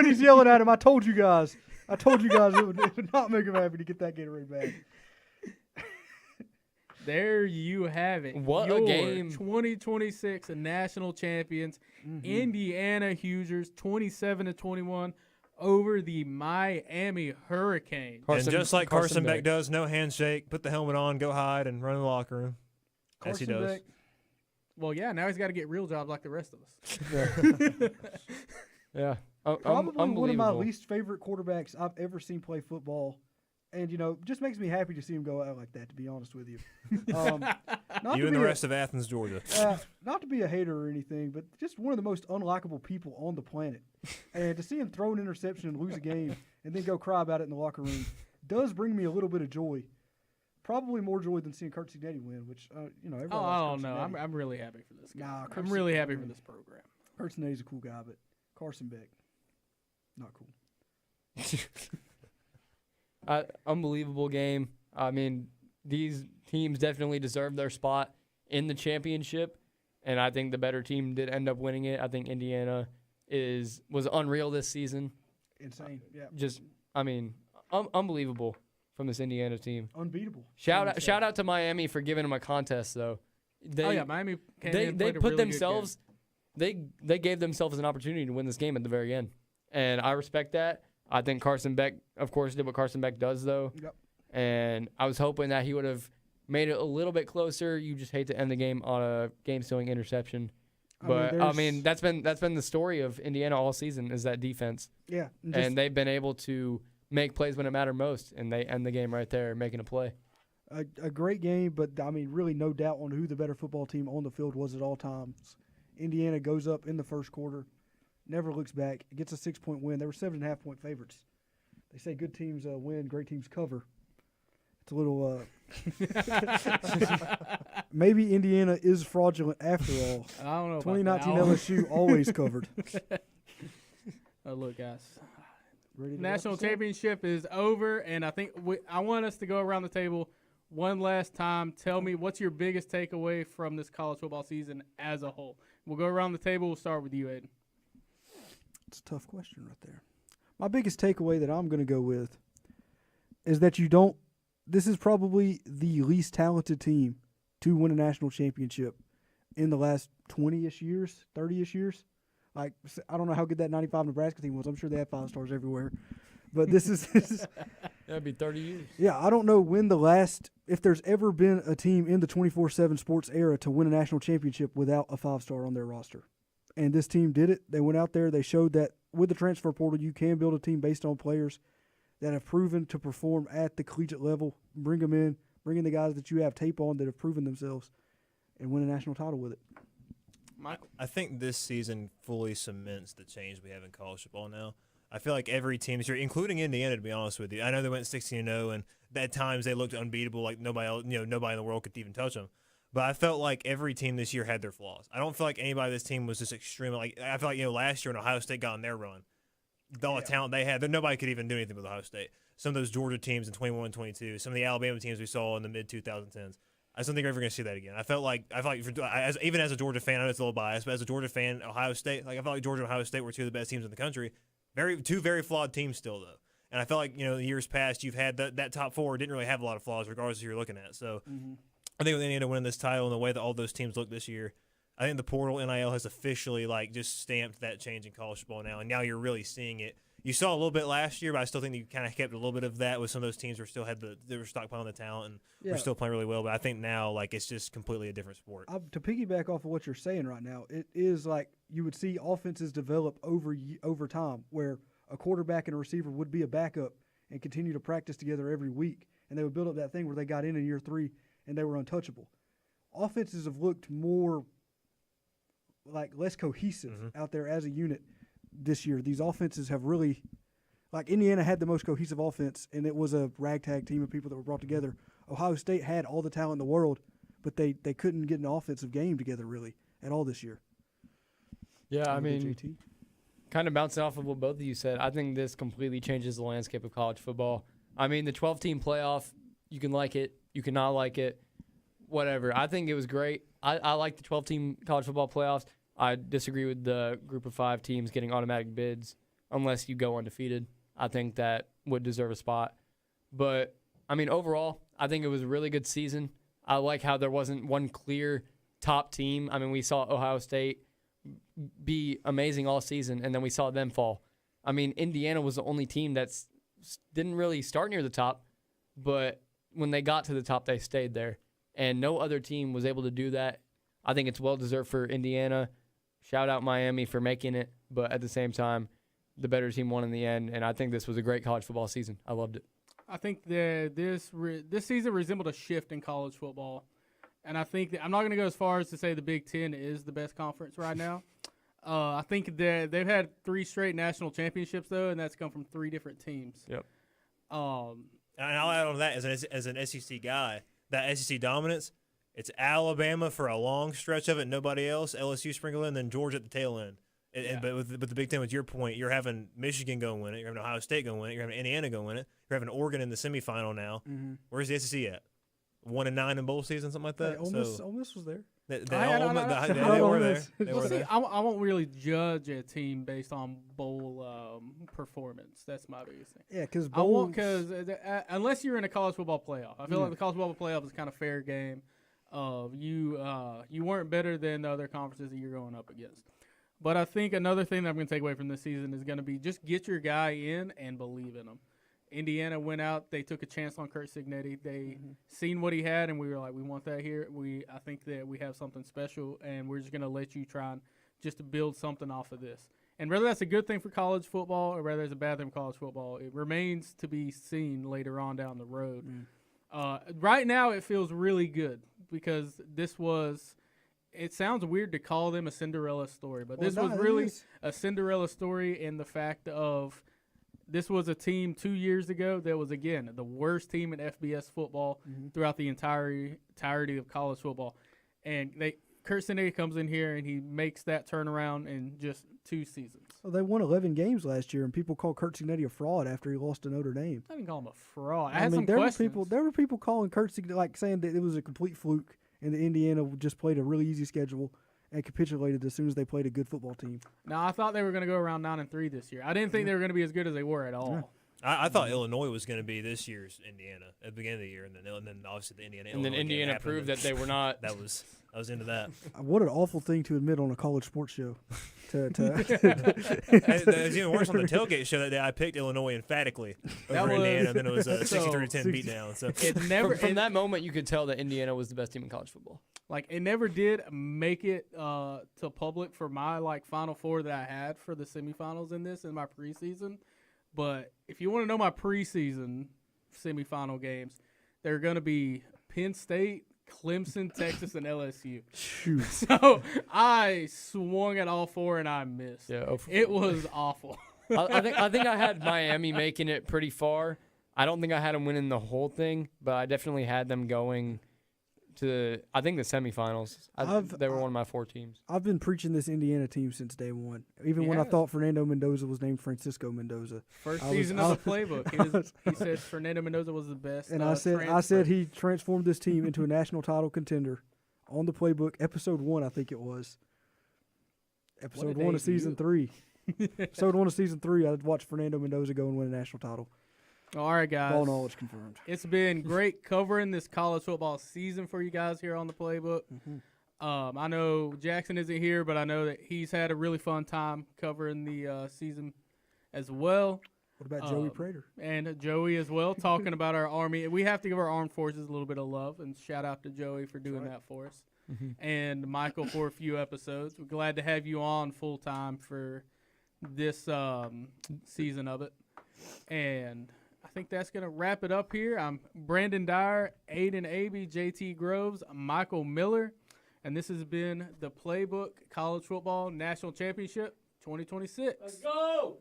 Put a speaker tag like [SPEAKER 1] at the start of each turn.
[SPEAKER 1] He's yelling at him. I told you guys it would not make him happy to get that Gatorade bag.
[SPEAKER 2] There you have it.
[SPEAKER 3] What
[SPEAKER 2] Your
[SPEAKER 3] a game.
[SPEAKER 2] 2026 national champions, Indiana Hoosiers, 27-21 over the Miami Hurricanes.
[SPEAKER 4] And just like Carson Beck does, no handshake, put the helmet on, go hide, and run in the locker room. As he does.
[SPEAKER 1] Beck.
[SPEAKER 2] Well, yeah, now he's got to get real jobs like the rest of us.
[SPEAKER 3] Yeah.
[SPEAKER 1] Probably one of my least favorite quarterbacks I've ever seen play football. And, just makes me happy to see him go out like that, to be honest with you.
[SPEAKER 4] You and the rest of Athens, Georgia.
[SPEAKER 1] Not to be a hater or anything, but just one of the most unlikable people on the planet. And to see him throw an interception and lose a game and then go cry about it in the locker room does bring me a little bit of joy. Probably more joy than seeing Kurt Signetti win, which, everybody likes
[SPEAKER 2] I don't
[SPEAKER 1] Kurt
[SPEAKER 2] know.
[SPEAKER 1] Signetti.
[SPEAKER 2] I'm really happy for this guy.
[SPEAKER 1] Nah,
[SPEAKER 2] I'm really happy for this program.
[SPEAKER 1] Kurt Signetti's a cool guy, but Carson Beck, not cool.
[SPEAKER 3] Unbelievable game. I mean, these teams definitely deserve their spot in the championship, and I think the better team did end up winning it. I think Indiana was unreal this season.
[SPEAKER 1] Insane,
[SPEAKER 3] yeah. Unbelievable from this Indiana team.
[SPEAKER 1] Unbeatable.
[SPEAKER 3] Shout out to Miami for giving them a contest, though.
[SPEAKER 2] Miami came in and
[SPEAKER 3] they
[SPEAKER 2] played a
[SPEAKER 3] put
[SPEAKER 2] really
[SPEAKER 3] themselves. They gave themselves an opportunity to win this game at the very end, and I respect that. I think Carson Beck, of course, did what Carson Beck does, though.
[SPEAKER 1] Yep.
[SPEAKER 3] And I was hoping that he would have made it a little bit closer. You just hate to end the game on a game-stealing interception. But, that's been the story of Indiana all season is that defense.
[SPEAKER 1] Yeah.
[SPEAKER 3] And they've been able to make plays when it mattered most, and they end the game right there making a play.
[SPEAKER 1] A great game, but, really no doubt on who the better football team on the field was at all times. Indiana goes up in the first quarter. Never looks back. Gets a 6-point win. They were 7.5-point favorites. They say good teams win, great teams cover. It's a little maybe Indiana is fraudulent after all.
[SPEAKER 2] I don't know.
[SPEAKER 1] 2019 LSU always covered.
[SPEAKER 2] Look, guys. National championship is over, and I think I want us to go around the table one last time. Tell me, what's your biggest takeaway from this college football season as a whole? We'll go around the table. We'll start with you, Aiden.
[SPEAKER 1] It's a tough question right there. My biggest takeaway that I'm going to go with is that this is probably the least talented team to win a national championship in the last 20-ish years, 30-ish years. Like, I don't know how good that 95 Nebraska team was. I'm sure they had 5 stars everywhere. But this is
[SPEAKER 3] That'd be 30 years.
[SPEAKER 1] Yeah, I don't know if there's ever been a team in the 24/7 sports era to win a national championship without a 5-star on their roster. And this team did it. They went out there. They showed that with the transfer portal, you can build a team based on players that have proven to perform at the collegiate level. Bring them in. Bring in the guys that you have tape on that have proven themselves and win a national title with it.
[SPEAKER 2] Michael?
[SPEAKER 4] I think this season fully cements the change we have in college football now. I feel like every team this year, including Indiana, to be honest with you, I know they went 16-0, and at times they looked unbeatable, like nobody in the world could even touch them. But I felt like every team this year had their flaws. I don't feel like anybody on this team was just extremely I feel like last year when Ohio State got on their run, all the talent they had, nobody could even do anything with Ohio State. Some of those Georgia teams in 21 and 22, some of the Alabama teams we saw in the mid 2010s. I don't think we're ever going to see that again. I felt like even as a Georgia fan, I know it's a little biased, but as a Georgia fan, Ohio State, I felt like Georgia and Ohio State were two of the best teams in the country. Two very flawed teams still though. And I felt like the years past, you've had that top four didn't really have a lot of flaws, regardless of who you're looking at. So. I think with Indiana winning this title and the way that all those teams look this year, I think the portal NIL has officially just stamped that change in college football now, and now you're really seeing it. You saw a little bit last year, but I still think you kind of kept a little bit of that with some of those teams who still they were stockpiling the talent and were still playing really well. But I think now it's just completely a different sport.
[SPEAKER 1] To piggyback off of what you're saying right now, it is like you would see offenses develop over time, where a quarterback and a receiver would be a backup and continue to practice together every week, and they would build up that thing where they got in year 3. And they were untouchable. Offenses have looked more less cohesive out there as a unit this year. These offenses have really, Indiana had the most cohesive offense, and it was a ragtag team of people that were brought together. Ohio State had all the talent in the world, but they couldn't get an offensive game together really at all this year.
[SPEAKER 3] Yeah, kind of bouncing off of what both of you said, I think this completely changes the landscape of college football. The 12-team playoff, you can like it. You cannot like it, whatever. I think it was great. I like the 12-team college football playoffs. I disagree with the group of 5 teams getting automatic bids unless you go undefeated. I think that would deserve a spot. But, I mean, overall, I think it was a really good season. I like how there wasn't one clear top team. I mean, we saw Ohio State be amazing all season, and then we saw them fall. I mean, Indiana was the only team that didn't really start near the top, but when they got to the top, they stayed there. And no other team was able to do that. I think it's well-deserved for Indiana. Shout out Miami for making it, but at the same time, the better team won in the end, and I think this was a great college football season. I loved it.
[SPEAKER 2] I think that this season resembled a shift in college football, and I think that I'm not going to go as far as to say the Big Ten is the best conference right now. I think that they've had 3 straight national championships, though, and that's come from 3 different teams.
[SPEAKER 3] Yep.
[SPEAKER 4] And I'll add on to that as an SEC guy, that SEC dominance, it's Alabama for a long stretch of it, nobody else, LSU sprinkle in, then Georgia at the tail end. But with the Big Ten, with your point, you're having Michigan go win it, you're having Ohio State go win it, you're having Indiana go win it, you're having Oregon in the semifinal now.
[SPEAKER 1] Mm-hmm.
[SPEAKER 4] Where's the SEC at? 1-9 in bowl season, something like that.
[SPEAKER 1] Ole Miss was there.
[SPEAKER 4] They were there. They were there.
[SPEAKER 2] I won't really judge a team based on bowl performance. That's my biggest thing.
[SPEAKER 1] Yeah, because
[SPEAKER 2] unless you're in a college football playoff, I feel like the college football playoff is kind of fair game. You weren't better than the other conferences that you're going up against. But I think another thing that I'm going to take away from this season is going to be just get your guy in and believe in him. Indiana went out. They took a chance on Kurt Signetti. They seen what he had, and we were like, we want that here. I think that we have something special, and we're just going to let you try and just to build something off of this. And whether that's a good thing for college football or whether it's a bad thing for college football, it remains to be seen later on down the road. Right now, it feels really good because this was – it sounds weird to call them a Cinderella story, but this was really a Cinderella story in the fact of this was a team 2 years ago that was, again, the worst team in FBS football throughout the entirety of college football. And Kurt Signetti comes in here and he makes that turnaround in just 2 seasons.
[SPEAKER 1] Well, they won 11 games last year, and people called Kurt Signetti a fraud after he lost to Notre Dame.
[SPEAKER 2] I didn't call him a fraud.
[SPEAKER 1] There were people calling Kurt Signetti, like saying that it was a complete fluke. And the Indiana just played a really easy schedule and capitulated as soon as they played a good football team.
[SPEAKER 2] Now, I thought they were going to go around 9-3 this year. I didn't think they were going to be as good as they were at all.
[SPEAKER 1] Yeah.
[SPEAKER 4] I thought Illinois was going to be this year's Indiana at the beginning of the year, and then obviously the Indiana.
[SPEAKER 3] And then Indiana proved that they were not.
[SPEAKER 4] I was into that.
[SPEAKER 1] What an awful thing to admit on a college sports show. It
[SPEAKER 4] was even worse on the tailgate show that day. I picked Illinois emphatically over Indiana, and then it was a 63-10 beatdown. So
[SPEAKER 3] from that moment, you could tell that Indiana was the best team in college football.
[SPEAKER 2] Like, it never did make it to public for my Final Four that I had for the semifinals in my preseason. But if you want to know my preseason semifinal games, they're going to be Penn State, Clemson, Texas, and LSU.
[SPEAKER 1] Shoot.
[SPEAKER 2] So I swung at all 4 and I missed.
[SPEAKER 3] Yeah,
[SPEAKER 2] it was awful.
[SPEAKER 3] I think I had Miami making it pretty far. I don't think I had them winning the whole thing, but I definitely had them going to the semifinals. They were one of my 4 teams.
[SPEAKER 1] I've been preaching this Indiana team since day one. Even when I thought Fernando Mendoza was named Francisco Mendoza.
[SPEAKER 2] First season of the playbook. He said Fernando Mendoza was the best.
[SPEAKER 1] And I said he transformed this team into a national title contender on the playbook. Episode 1, I think it was. Episode 1 of season 3. Episode 1 of season 3, I watched Fernando Mendoza go and win a national title.
[SPEAKER 2] All right, guys.
[SPEAKER 1] All knowledge confirmed.
[SPEAKER 2] It's been great covering this college football season for you guys here on the playbook. I know Jackson isn't here, but I know that he's had a really fun time covering the season as well.
[SPEAKER 1] What about Joey Prater?
[SPEAKER 2] And Joey as well, talking about our Army. We have to give our armed forces a little bit of love, and shout out to Joey for doing that for us. And Michael for a few episodes. We're glad to have you on full time for this season of it. And I think that's going to wrap it up here. I'm Brandon Dyer, Aiden Abey, JT Groves, Michael Miller, and this has been the Playbook College Football National Championship 2026.
[SPEAKER 3] Let's go!